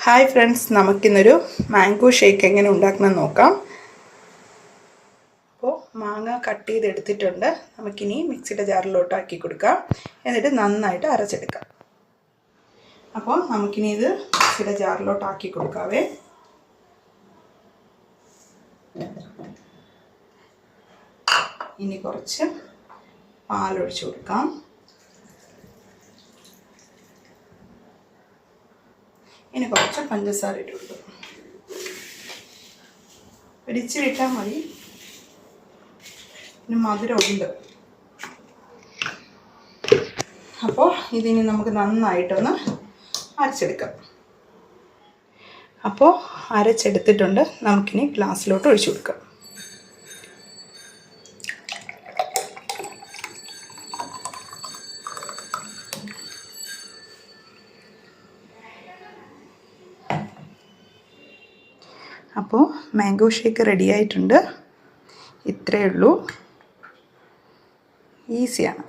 Hi friends, നമുക്കിന്നൊരു mango shake എങ്ങനെ ഉണ്ടാക്കണമെന്ന് നോക്കാം. അപ്പോൾ മാങ്ങ കട്ട് ചെയ്തെടുത്തിട്ടുണ്ട്. നമുക്കിനി മിക്സിയുടെ ജാറിലോട്ട് ആക്കി കൊടുക്കാം. എന്നിട്ട് നന്നായിട്ട് അരച്ചെടുക്കാം. അപ്പോൾ നമുക്കിനി ഇത് മിക്സിയുടെ ജാറിലോട്ട് ആക്കി കൊടുക്കാവേ. ഇനി കുറച്ച് പാലൊഴിച്ച് കൊടുക്കാം. ഇനി കുറച്ച് പഞ്ചസാര ഇട്ട് കൊടുക്കും. പിടിച്ച് വിട്ടാൽ മതി, പിന്നെ മധുരമുണ്ട്. അപ്പോൾ ഇതിനി നമുക്ക് നന്നായിട്ടൊന്ന് അരച്ചെടുക്കാം. അപ്പോൾ അരച്ചെടുത്തിട്ടുണ്ട്. നമുക്കിനി ഗ്ലാസ്സിലോട്ട് ഒഴിച്ചു കൊടുക്കാം. അപ്പോൾ മാംഗോ ഷേക്ക് റെഡി ആയിട്ടുണ്ട്. ഇത്രയേ ഉള്ളൂ, ഈസിയാണ്.